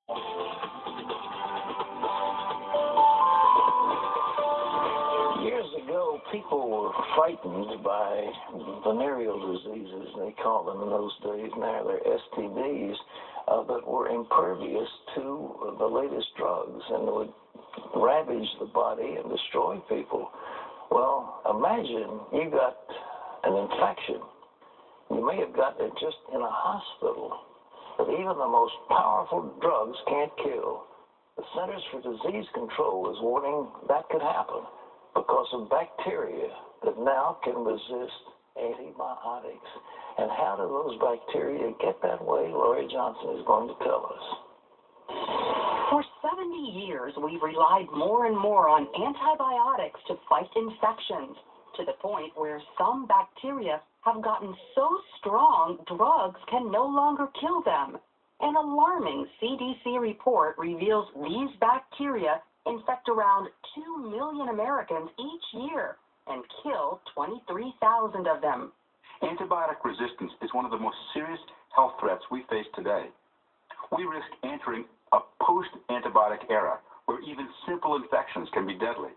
Years ago, people were frightened by venereal diseases, they called them in those days. Now they're STDs, that were impervious to the latest drugs and would ravage the body and destroy people. Well, imagine you got an infection. You may have gotten it just in a hospital, but even the most powerful drugs can't kill. The Centers for Disease Control is warning that could happen because of bacteria that now can resist antibiotics. And how do those bacteria get that way? Laurie Johnson is going to tell us. For 70 years, we've relied more and more on antibiotics to fight infections, to the point where some bacteria have gotten so strong, drugs can no longer kill them. An alarming CDC report reveals these bacteria infect around 2 million Americans each year and kill 23,000 of them. Antibiotic resistance is one of the most serious health threats we face today. We risk entering a post-antibiotic era where even simple infections can be deadly.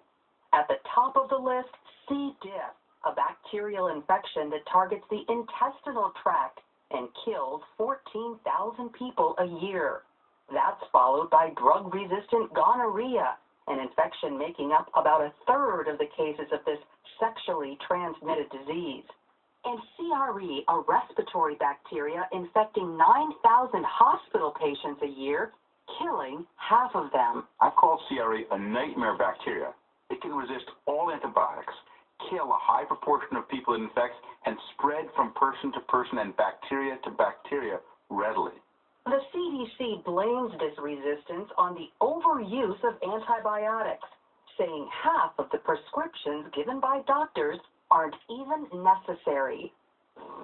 At the top of the list, C. diff, a bacterial infection that targets the intestinal tract and kills 14,000 people a year. That's followed by drug-resistant gonorrhea, an infection making up about a third of the cases of this sexually transmitted disease. And CRE, a respiratory bacteria infecting 9,000 hospital patients a year, killing half of them. I've called CRE a nightmare bacteria. It can resist all antibiotics, kill a high proportion of people it infects, and spread from person to person and bacteria to bacteria readily. The CDC blames this resistance on the overuse of antibiotics, saying half of the prescriptions given by doctors aren't even necessary.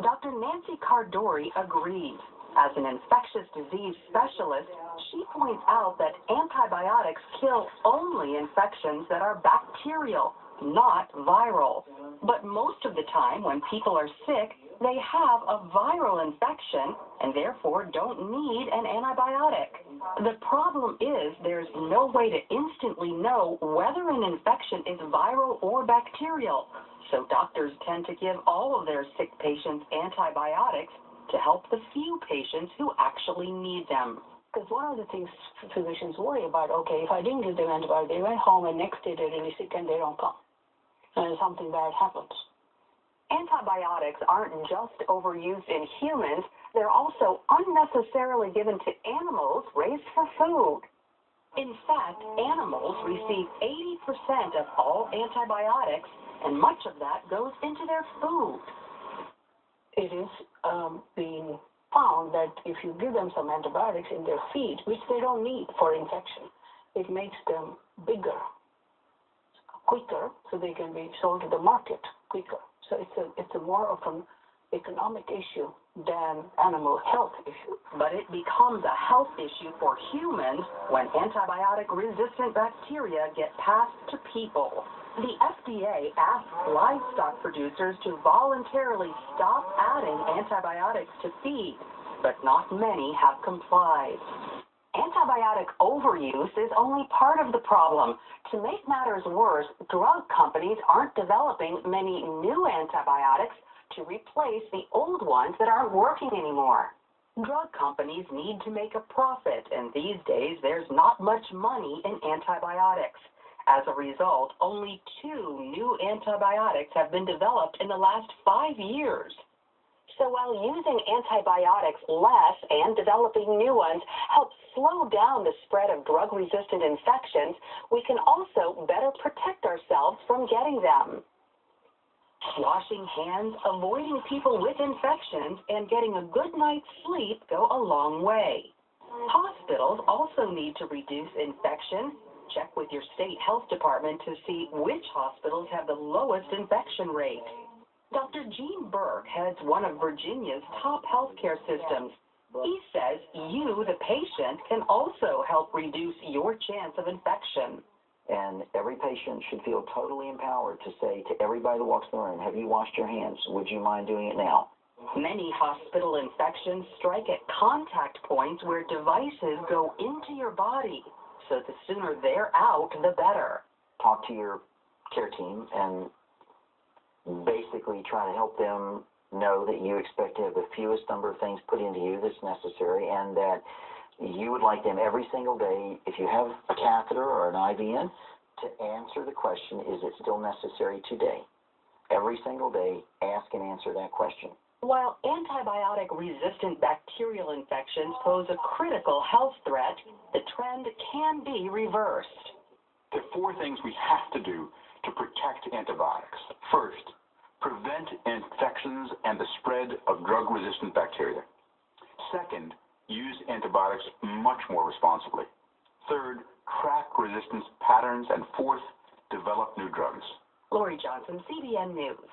Dr. Nancy Cardori agrees. As an infectious disease specialist, she points out that antibiotics kill only infections that are bacterial, not viral. But most of the time when people are sick, they have a viral infection and therefore don't need an antibiotic. The problem is there's no way to instantly know whether an infection is viral or bacterial. So doctors tend to give all of their sick patients antibiotics to help the few patients who actually need them. Because one of the things physicians worry about, okay, if I didn't give them antibiotics, they went home and next day they're really sick and they don't come. And something bad happens. Antibiotics aren't just overused in humans, they're also unnecessarily given to animals raised for food. In fact, animals receive 80% of all antibiotics, and much of that goes into their food. It is being found that if you give them some antibiotics in their feed, which they don't need for infection, it makes them bigger, quicker, so they can be sold to the market quicker. So it's a more of an economic issue than animal health issue. But it becomes a health issue for humans when antibiotic-resistant bacteria get passed to people. The FDA asked livestock producers to voluntarily stop adding antibiotics to feed, but not many have complied. Antibiotic overuse is only part of the problem. To make matters worse, drug companies aren't developing many new antibiotics to replace the old ones that aren't working anymore. Drug companies need to make a profit, and these days there's not much money in antibiotics. As a result, only 2 new antibiotics have been developed in the last 5 years. So while using antibiotics less and developing new ones helps slow down the spread of drug-resistant infections, we can also better protect ourselves from getting them. Washing hands, avoiding people with infections, and getting a good night's sleep go a long way. Hospitals also need to reduce infection. Check with your state health department to see which hospitals have the lowest infection rate. Dr. Gene Burke heads one of Virginia's top healthcare systems. He says you, the patient, can also help reduce your chance of infection. And every patient should feel totally empowered to say to everybody that walks in the room, have you washed your hands? Would you mind doing it now? Many hospital infections strike at contact points where devices go into your body, so the sooner they're out, the better. Talk to your care team and basically try to help them know that you expect to have the fewest number of things put into you that's necessary, and that you would like them every single day, if you have a catheter or an IV in, to answer the question, is it still necessary today? Every single day, ask and answer that question. While antibiotic-resistant bacterial infections pose a critical health threat, the trend can be reversed. There are 4 things we have to do to protect antibiotics. First, prevent infections and the spread of drug-resistant bacteria. Second, use antibiotics much more responsibly. Third, track resistance patterns. And fourth, develop new drugs. Lori Johnson, CBN News.